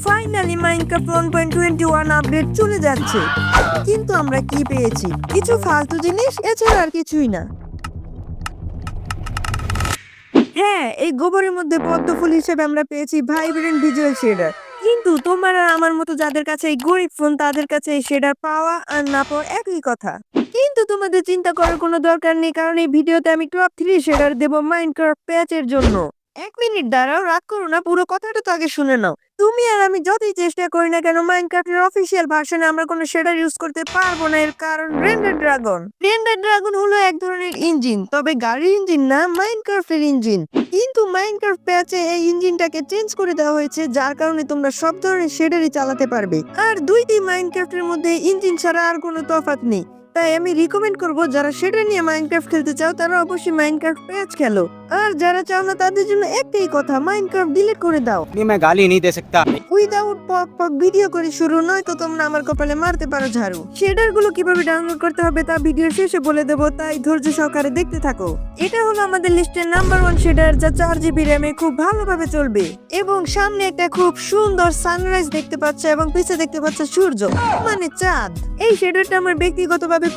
Finally Minecraft 1.21 update চলে যাচ্ছে, কিন্তু আমরা কি পেয়েছি? কিছু ফালতু জিনিস, এছাড়া আর কিছুই না। হ্যাঁ, এই গোবরের মধ্যে পদ্ম ফুল হিসেবে আমরা পেয়েছি ভাইব্রেন্ট ভিজুয়াল শেডার। কিন্তু তোমার আর আমার মতো যাদের কাছে এই গরিব ফোন, তাদের কাছে এই শেডার পাওয়া আর না পাওয়া একই কথা। কিন্তু তোমাদের চিন্তা করার কোনো দরকার নেই, কারণ এই ভিডিওতে আমি টপ 3 শেডার দেব মাইনক্রাফট প্যাচের জন্য। 1 মিনিট দাঁড়াও, রাগ করো না, পুরো কথাটা তো আগে শুনে নাও। তুমি আর আমি যতই চেষ্টা করি না কেন, মাইনক্রাফটের অফিসিয়াল ভার্সনে আমরা কোনো শেডার ইউজ করতে পারবো না। এর কারণ রেন্ডার ড্রাগন। রেন্ডার ড্রাগন হলো এক ধরনের ইঞ্জিন, তবে গাড়ির ইঞ্জিন না, মাইনক্রাফটের ইঞ্জিন। কিন্তু মাইনক্রাফট প্যাচে এই ইঞ্জিনটাকে চেঞ্জ করে দেওয়া হয়েছে, যার কারণে তোমরা সব ধরনের শেডারই চালাতে পারবে। আর দুইটি মাইনক্রাফটের মধ্যে ইঞ্জিন ছাড়া আর কোনো তফাৎ নেই। তাই আমি রিকমেন্ড করব, যারা শেডার নিয়ে মাইনক্রাফট খেলতে চাও তারা অবশ্যই মাইনক্রাফট প্যাচ খেলো। আর যারা চাও না তাদের জন্য একটাই কথা, মাইনক্রাফট ডিলিট করে দাও। मैं गाली नहीं दे सकता। উইদাউট পক পক ভিডিও করে শুরু, নয় তো তোমরা আমার কপালে মারতে পারো ঝাড়ু। শেডার গুলো কিভাবে ডাউনলোড করতে হবে তা ভিডিওর শেষে বলে দেবো, তাই ধৈর্য সহকারে দেখতে থাকো। এটা হলো আমাদের লিস্টের নাম্বার 1 শেডার, যা 4 GB র্যামে খুব ভালোভাবে চলবে এবং সামনে একটা খুব সুন্দর সানরাইজ দেখতে পাচ্ছ এবং পিছে দেখতে পাচ্ছ সূর্য, মানে চাঁদ। এই শেডারটা আমার ব্যক্তিগতভাবে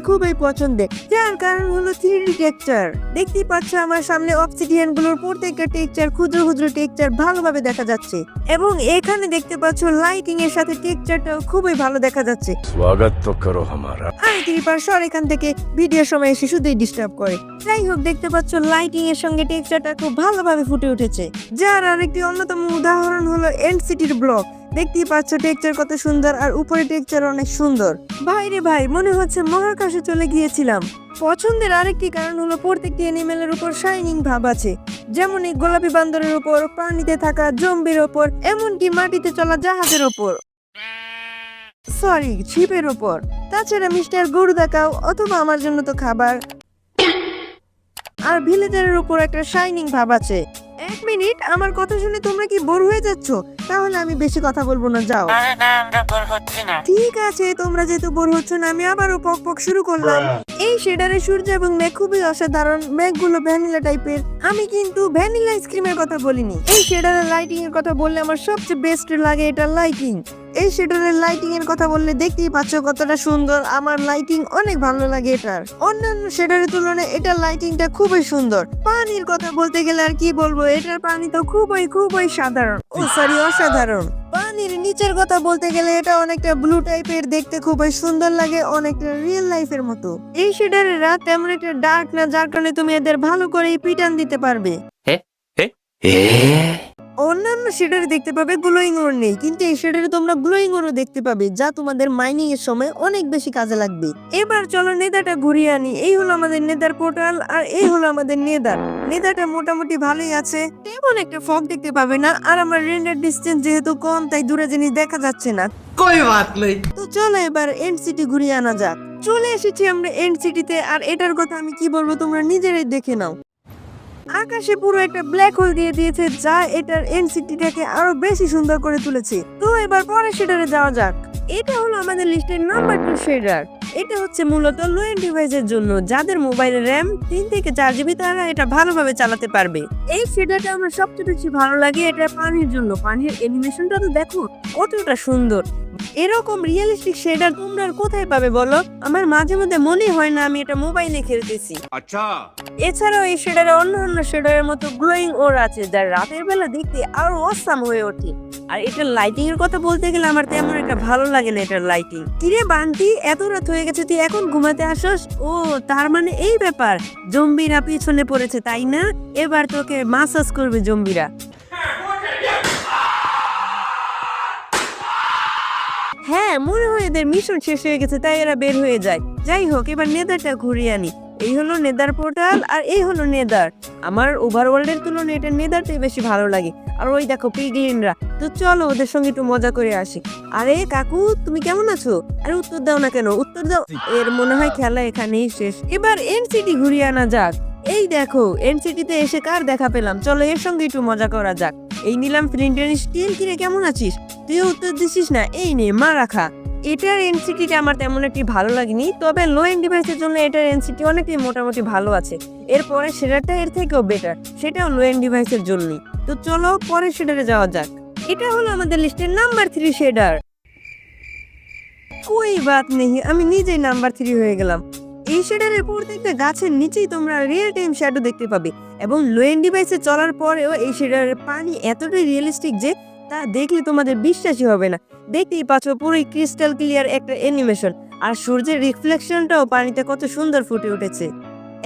খুবই পছন্দের, যার কারণ হলো 3D টেক্সচার। দেখতেই পাচ্ছ আমার সামনে অবসিডিয়ান গুলোর প্রত্যেকটা টেক্সচার, ক্ষুদ্র টেক্সচার ভালোভাবে দেখা যাচ্ছে এবং এখানে দেখতে পাচ্ছ লাইটিং এর সাথে টেক্সচারটাও খুবই ভালো দেখা যাচ্ছে। स्वागत तो करो हमारा। আর ক্রিপার সর এখান থেকে ভিডিও সময় এসে শুধুই ডিস্টার্ব করে। যাই হোক, দেখতে পাচ্ছ লাইটিং এর সঙ্গে টেক্সচারটা খুব ভালোভাবে ফুটে উঠেছে, যার আরেকটি অন্যতম উদাহরণ হলো এনসিটির ব্লক। দেখতেই পাচ্ছ টেক্সচার কত সুন্দর, আর উপরে টেক্সচার অনেক সুন্দর। ভাইরে ভাই, মনে হচ্ছে মহাকাশে চলে গিয়েছিলাম। পছন্দের আরেকটি কারণ হলো প্রত্যেকটি অ্যানিমেলের উপর শাইনিং ভাব আছে, যেমন এই গোলাপি বান্দরের উপর, পানিতে থাকা জম্বির উপর, এমনকি মাটিতে চলা জাহাজের উপর, সরি শিপের উপর। তাছাড়া মিস্টার গরু দেখাও, অথবা আমার জন্য তো খাবার। আর ভিলেজারের উপর একটা শাইনিং ভাব আছে। 1 মিনিট, আমার কথা শুনে তোমরা কি বোর হয়ে যাচ্ছ? তাহলে আমি বেশি কথা বলবো না, যাও। ঠিক আছে, তোমরা যেহেতু বোর হচ্ছ না, আমি আবারও পক পক শুরু করলাম। এই শেডারে সূর্য এবং মেঘ খুবই অসাধারণ। মেঘগুলো ভ্যানিলা টাইপের। আমি কিন্তু ভ্যানিলা আইসক্রিমের কথা বলিনি। এই শেডারের লাইটিং এর কথা বললে আমার সবচেয়ে বেস্ট লাগে এটা লাইটিং। এই শেডারের লাইটিং এর কথা বললে দেখতেই পাচ্ছ কতটা সুন্দর। আমার লাইটিং অনেক ভালো লাগে এটার। অন্যান্য শেডারের তুলনায় এটার লাইটিংটা খুবই সুন্দর। পানির কথা বলতে গেলে আর কি বলবো, এটার পানি তো খুবই সাধারণ, অসাধারণ। পানির নিচের কথা বলতে গেলে এটা অনেকটা ব্লু টাইপের, দেখতে খুবই সুন্দর লাগে, অনেকটা রিয়েল লাইফের মতো। এই শেডারের রাত তেমন একটা ডার্ক না, যার কারণে তুমি এদের ভালো করেই পিটান দিতে পারবে। অন্যান্য শেডারে দেখতে পাবে গ্লোয়িং ওর নেই, কিন্তু এই শেডারে তোমরা গ্লোয়িং ওরও দেখতে পাবে, যা তোমাদের মাইনিং এর সময় অনেক বেশি কাজে লাগবে। এবার চলো নেদারটা ঘুরিয়ে আনি। এই হলো আমাদের নেদার পোর্টাল, আর এই হলো আমাদের নেদার। নেদারটা মোটামুটি ভালোই আছে, তেমন একটা ফগ দেখতে পাবে না। আর আমার রেন্ডার ডিসটেন্স যেহেতু কম, তাই দূরে জিনিস দেখা যাচ্ছে না। कोई बात नहीं। তো চলো এবার এন্ড সিটি ঘুরিয়ে আনা যাক। চলে এসেছি আমরা এন্ড সিটিতে, আর এটার কথা আমি কি বলবো তোমরা নিজেরাই দেখে নাও। আকাশে পুরো একটা ব্ল্যাক হোল দিয়ে দিয়েছে, যা এটার এনসিটিটাকে আরো বেশি সুন্দর করে তুলেছে। তো এবার পরের শেডারে যাওয়া যাক। এটা হলো আমাদের লিস্টের নাম্বার 2 শেডার। এটা হচ্ছে মূলত লো এন্ড ডিভাইসের জন্য, যাদের মোবাইলের র্যাম 3 থেকে 4 GB, তারা এটা ভালোভাবে চালাতে পারবে। এই শেডারটা আমার সবচেয়ে বেশি ভালো লাগে এটা পানির জন্য। পানির অ্যানিমেশনটা তো দেখো কতটা সুন্দর। এরকম রিয়েলিস্টিক শেডার তোমরা আর কোথায় পাবে বলো? আমার মাঝে মধ্যে মনে হয় না আমি এটা মোবাইলে খেলতেছি। अच्छा এছাড়াও এই শেডারে অন্যান্য শেডারের মতো গ্লোয়িং ওর আছে, যা রাতের বেলা দেখতে আরো অসাম হয়ে ওঠে। আর এটার লাইটিং এর কথা বলতে গেলে আমার তেমন একটা ভালো লাগে না এটার লাইটিং। কিরে বান্টি, এত রাত হয়ে গেছে, তুই এখন ঘুমাতে আসস? ও তার মানে এই ব্যাপার, জম্বিরা পিছনে পড়েছে তাই না? এবার তোকে মাসাজ করবে জম্বিরা। হ্যাঁ, মনে হয় এদের মিশন শেষ হয়ে গেছে, তাই এরা বের হয়ে যায়। যাই হোক, এবার নেদারটা ঘুরিয়ে আনি। এই হলো নেদার পোর্টাল, আর এই হলো নেদার। আমার ওভারওয়ার্ল্ডের তুলনায় এটা নেদারটাই বেশি ভালো লাগে। আর ওই দেখো পিগলিনরা। তো চলো ওদের সঙ্গে একটু মজা করে আসি। আরে কাকু, তুমি কেমন আছো? আরে উত্তর দাও না কেন? উত্তর দাও। এর মনে হয় খেলা এখানেই শেষ। এবার এনসিটি ঘুরিয়ে আনা যাক। এই দেখো এনসিটিতে এসে কার দেখা পেলাম, চলো এর সঙ্গে একটু মজা করা যাক। এই নিলাম ফ্লিন্টেন স্টিল। কিরে কেমন আছিস? তুই উত্তর দিছিস না, এই নে মা রাখা। এটার এনসিটিটা আমার তেমন একটি ভালো লাগেনি, তবে লো এন্ড ডিভাইসের জন্য এটার এনসিটি অনেকটাই মোটামুটি ভালো আছে। এরপরে শেডারটা এর থেকেও বেটার, সেটাও লো এন্ড ডিভাইসের জন্যই। তো চলো পরের শেডারে যাওয়া যাক। এটা হলো আমাদের লিস্টের নাম্বার 3 শেডার। কোই বাত নেই, আমি নিজেই নাম্বার 3 হয়ে গেলাম। এই শেডারের প্রত্যেকটা গাছের নিচেই তোমরা রিয়েল টাইম শ্যাডো দেখতে পাবে এবং লো এন্ড ডিভাইসে চলার পরেও এই শেডারের পানি এতটাই রিয়েলিস্টিক যে তা দেখলে তোমাদের বিশ্বাসই হবে না। দেখতেই পাচ্ছ পুরোই ক্রিস্টাল ক্লিয়ার একটা অ্যানিমেশন, আর সূর্যের রিফ্লেকশনটাও পানিতে কত সুন্দর ফুটে উঠেছে।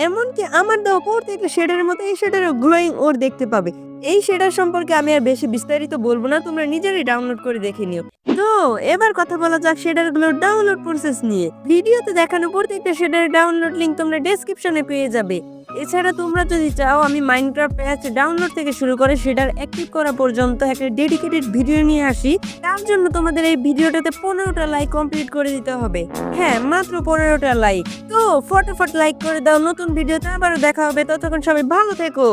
এমনকি আমার দেওয়া প্রত্যেকটা শেডারের মতো এই শেডারও গ্লোয়িং ওর দেখতে পাবে। এই শেডার সম্পর্কে আমি আর বেশি বিস্তারিত বলবো না, তোমরা নিজেরাই ডাউনলোড করে দেখে নিও। তো এবার কথা বলা যাক শেডারগুলোর ডাউনলোড প্রসেস নিয়ে। ভিডিওতে দেখানো প্রত্যেকটা শেডারের ডাউনলোড লিংক তোমরা ডেসক্রিপশনে পেয়ে যাবে। এছাড়া তোমরা যদি চাও আমি মাইনক্রাফট প্যাচ ডাউনলোড থেকে শুরু করে শেডার অ্যাক্টিভ করা পর্যন্ত একটা ডেডিকেটেড ভিডিও নিয়ে আসি, তার জন্য তোমাদের এই ভিডিওটাতে 15টা লাইক কমপ্লিট করে দিতে হবে। হ্যাঁ, মাত্র 15টা লাইক। তো ফটাফট লাইক করে দাও। নতুন ভিডিওতে আবারও দেখা হবে, ততক্ষণ সবাই ভালো থেকো।